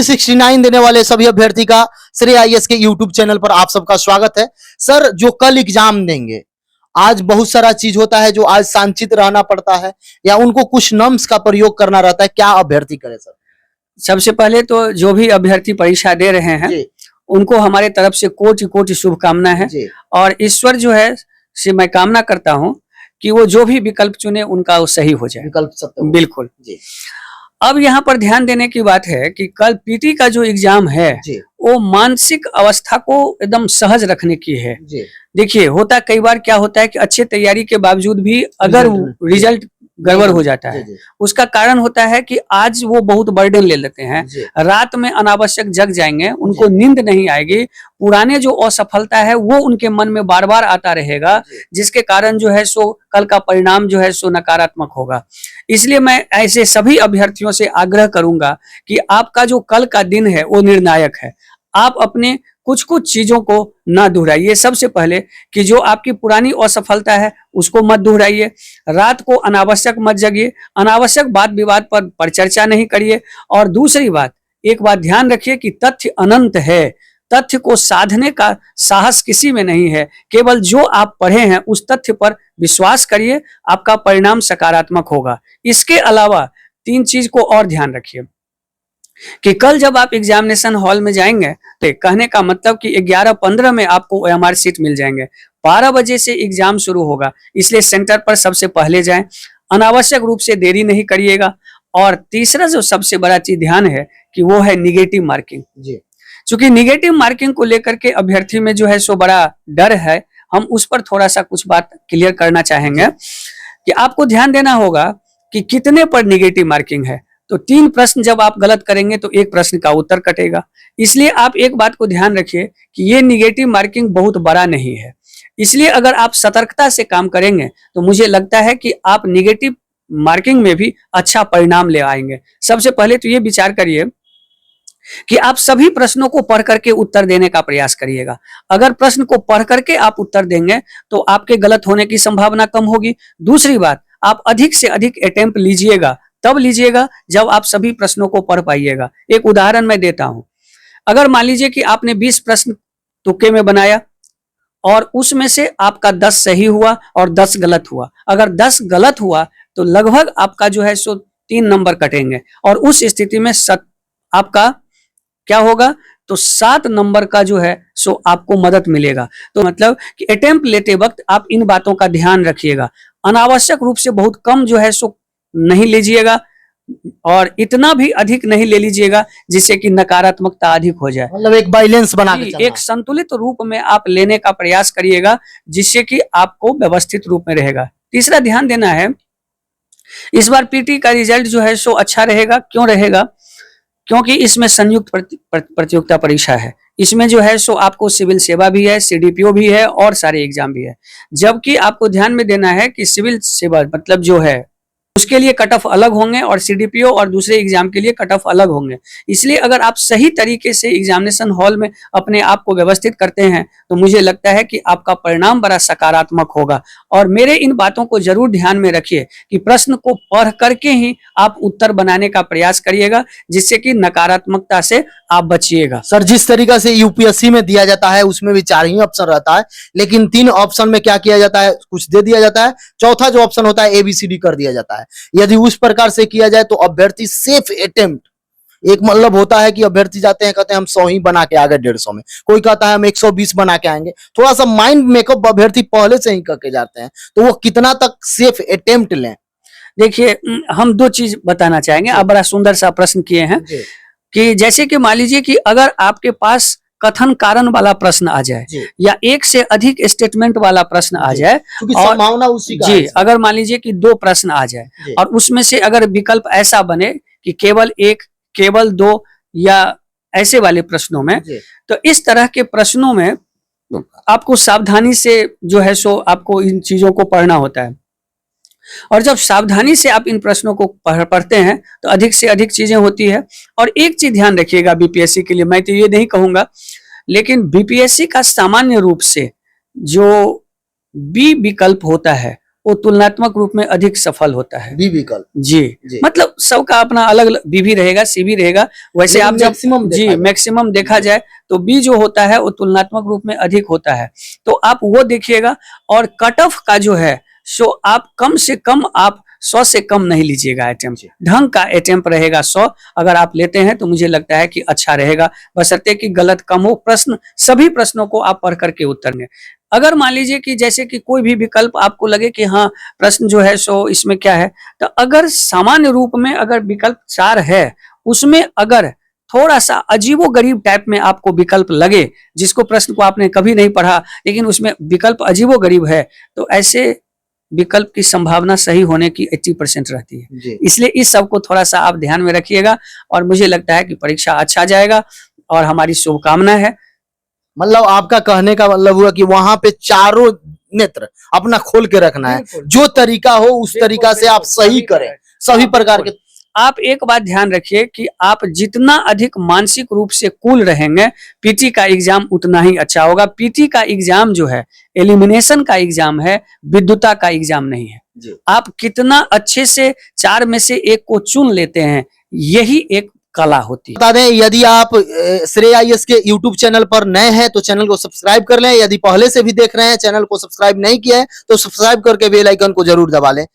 69 देने वाले सभी अभ्यर्थी का श्रेय आईएएस के यूट्यूब चैनल पर आप सबका स्वागत है। सर, जो कल एग्जाम देंगे, आज बहुत सारा चीज होता है जो आज शांतिचित रहना पड़ता है या उनको कुछ नम्स का प्रयोग करना रहता है, क्या अभ्यर्थी करे सर? सबसे पहले तो जो भी अभ्यर्थी परीक्षा दे रहे हैं उनको हमारे तरफ से कोटि कोटि शुभकामना है और ईश्वर जो है से मैं कामना करता हूं कि वो जो भी विकल्प चुने उनका वो सही हो जाए। विकल्प सत्य बिल्कुल जी। अब यहाँ पर ध्यान देने की बात है कि कल पीटी का जो एग्जाम है वो मानसिक अवस्था को एकदम सहज रखने की है। देखिए, होता कई बार क्या होता है कि अच्छे तैयारी के बावजूद भी अगर रिजल्ट गड़बड़ हो जाता है, उसका कारण होता है कि आज वो बहुत बर्डन ले लेते हैं, रात में अनावश्यक जग जाएंगे, उनको नींद नहीं आएगी, पुराने जो असफलता है वो उनके मन में बार बार आता रहेगा, जिसके कारण जो है सो कल का परिणाम जो है सो नकारात्मक होगा। इसलिए मैं ऐसे सभी अभ्यर्थियों से आग्रह करूंगा कि आपका जो कल का दिन है वो निर्णायक है। आप अपने कुछ कुछ चीजों को ना दोहराइए। सबसे पहले कि जो आपकी पुरानी असफलता है उसको मत दोहराइए, रात को अनावश्यक मत जगिए, अनावश्यक बात विवाद पर चर्चा नहीं करिए। और दूसरी बात, एक बात ध्यान रखिए कि तथ्य अनंत है, तथ्य को साधने का साहस किसी में नहीं है, केवल जो आप पढ़े हैं उस तथ्य पर विश्वास करिए, आपका परिणाम सकारात्मक होगा। इसके अलावा तीन चीज को और ध्यान रखिए कि कल जब आप एग्जामिनेशन हॉल में जाएंगे तो कहने का मतलब कि 11:15 में आपको ओएमआर सीट मिल जाएंगे। 12 बजे से एग्जाम शुरू होगा, इसलिए सेंटर पर सबसे पहले जाएं, अनावश्यक रूप से देरी नहीं करिएगा। और तीसरा जो सबसे बड़ा चीज ध्यान है कि वो है निगेटिव मार्किंग। चूंकि निगेटिव मार्किंग को लेकर के अभ्यर्थी में जो है सो बड़ा डर है, हम उस पर थोड़ा सा कुछ बात क्लियर करना चाहेंगे कि आपको ध्यान देना होगा कि कितने पर निगेटिव मार्किंग है। तो 3 प्रश्न जब आप गलत करेंगे तो 1 प्रश्न का उत्तर कटेगा। इसलिए आप एक बात को ध्यान रखिए कि ये निगेटिव मार्किंग बहुत बड़ा नहीं है। इसलिए अगर आप सतर्कता से काम करेंगे तो मुझे लगता है कि आप निगेटिव मार्किंग में भी अच्छा परिणाम ले आएंगे। सबसे पहले तो ये विचार करिए कि आप सभी प्रश्नों को पढ़ करके उत्तर देने का प्रयास करिएगा। अगर प्रश्न को पढ़ करके आप उत्तर देंगे तो आपके गलत होने की संभावना कम होगी। दूसरी बात, आप अधिक से अधिक अटेम्प्ट लीजिएगा, तब लीजिएगा जब आप सभी प्रश्नों को पढ़ पाइएगा। एक उदाहरण मैं देता हूं, अगर मान लीजिए कि आपने 20 प्रश्न तुक्के में बनाया और उसमें से आपका 10 सही हुआ और 10 गलत हुआ। अगर 10 गलत हुआ तो लगभग आपका जो है सो 3 नंबर कटेंगे और उस स्थिति में आपका क्या होगा, तो 7 नंबर का जो है सो आपको मदद मिलेगा। तो मतलब कि अटेम्प्ट लेते वक्त आप इन बातों का ध्यान रखिएगा। अनावश्यक रूप से बहुत कम जो है सो नहीं लीजिएगा और इतना भी अधिक नहीं ले लीजिएगा जिससे कि नकारात्मकता अधिक हो जाए। मतलब एक बैलेंस बना के चलना, एक संतुलित रूप में आप लेने का प्रयास करिएगा जिससे कि आपको व्यवस्थित रूप में रहेगा। तीसरा ध्यान देना है, इस बार पीटी का रिजल्ट जो है सो अच्छा रहेगा। क्यों रहेगा? क्योंकि इसमें संयुक्त प्रतियोगिता परीक्षा है। इसमें जो है सो आपको सिविल सेवा भी है, सीडीपीओ भी है और सारे एग्जाम भी है। जबकि आपको ध्यान में देना है कि सिविल सेवा मतलब जो है उसके लिए कट ऑफ अलग होंगे और सीडीपीओ और दूसरे एग्जाम के लिए कट ऑफ अलग होंगे। इसलिए अगर आप सही तरीके से एग्जामिनेशन हॉल में अपने आप को व्यवस्थित करते हैं तो मुझे लगता है कि आपका परिणाम बड़ा सकारात्मक होगा। और मेरे इन बातों को जरूर ध्यान में रखिए कि प्रश्न को पढ़ करके ही आप उत्तर बनाने का प्रयास करिएगा जिससे कि नकारात्मकता से आप बचिएगा। सर, जिस तरीका से यूपीएससी में दिया जाता है उसमें भी 4 ही ऑप्शन रहता है, लेकिन 3 ऑप्शन में क्या किया जाता है, कुछ दे दिया जाता है, चौथा जो ऑप्शन होता है ABCD कर दिया जाता है। यदि उस प्रकार से किया जाए तो अभ्यर्थी सेफ अटेम्प्ट, एक मतलब होता है कि अभ्यर्थी जाते हैं, कहते हैं हम 100 ही बना के आ गए 150 में, कोई कहता है हम 120 बना के आएंगे। थोड़ा सा माइंड मेकअप अभ्यर्थी पहले से ही करके जाते हैं, तो वो कितना तक सेफ अटेम्प्ट लें? देखिए, हम 2 चीज बताना चाहेंगे। आप बड़ा सुंदर सा प्रश्न किए हैं कि जैसे कि मान लीजिए कि अगर आपके पास कथन कारण वाला प्रश्न आ जाए या एक से अधिक स्टेटमेंट वाला प्रश्न आ जाए और संभावना उसी का जी, अगर मान लीजिए कि 2 प्रश्न आ जाए और उसमें से अगर विकल्प ऐसा बने कि केवल 1, केवल 2 या ऐसे वाले प्रश्नों में, तो इस तरह के प्रश्नों में आपको सावधानी से जो है सो आपको इन चीजों को पढ़ना होता है। और जब सावधानी से आप इन प्रश्नों को पढ़ते हैं तो अधिक से अधिक चीजें होती है। और एक चीज ध्यान रखिएगा बीपीएससी के लिए, मैं तो ये नहीं कहूंगा, लेकिन बीपीएससी का सामान्य रूप से जो बी विकल्प होता है वो तुलनात्मक रूप में अधिक सफल होता है। बी विकल्प जी, मतलब सबका अपना अलग अलग बी भी रहेगा, सी भी रहेगा। वैसे आप जब मैक्सिमम देखा जाए तो बी जो होता है वो तुलनात्मक रूप में अधिक होता है, तो आप वो देखिएगा। और कट ऑफ का जो है सो आप कम से कम आप 100 से कम नहीं लीजिएगा अटेम्प्ट, ढंग का अटेम्प्ट रहेगा 100 अगर आप लेते हैं तो मुझे लगता है कि अच्छा रहेगा, बशर्ते कि गलत कम हो। प्रश्न सभी प्रश्नों को आप पढ़ करके उत्तर दें। अगर मान लीजिए कि जैसे कि कोई भी विकल्प आपको लगे कि हाँ प्रश्न जो है सो इसमें क्या है, तो अगर सामान्य रूप में अगर विकल्प 4 है उसमें अगर थोड़ा सा अजीबो गरीब टाइप में आपको विकल्प लगे, जिसको प्रश्न को आपने कभी नहीं पढ़ा लेकिन उसमें विकल्प अजीबो गरीब है, तो ऐसे विकल्प की संभावना सही होने की 80% रहती है। इसलिए इस सब को थोड़ा सा आप ध्यान में रखिएगा और मुझे लगता है कि परीक्षा अच्छा जाएगा और हमारी शुभकामना है। मतलब आपका कहने का मतलब हुआ कि वहां पे चारों नेत्र अपना खोल के रखना है, जो तरीका हो उस तरीका से आप सही करें सभी प्रकार के। आप एक बात ध्यान रखिए कि आप जितना अधिक मानसिक रूप से कूल रहेंगे पीटी का एग्जाम उतना ही अच्छा होगा। पीटी का एग्जाम जो है एलिमिनेशन का एग्जाम है, विद्युता का एग्जाम नहीं है। आप कितना अच्छे से 4 में से एक को चुन लेते हैं, यही एक कला होती है। बता दें, यदि आप श्रेय आईएएस के यूट्यूब चैनल पर नए हैं तो चैनल को सब्सक्राइब कर लें। यदि पहले से भी देख रहे हैं, चैनल को सब्सक्राइब नहीं किया है तो सब्सक्राइब करके बेल आइकन को जरूर दबा लें।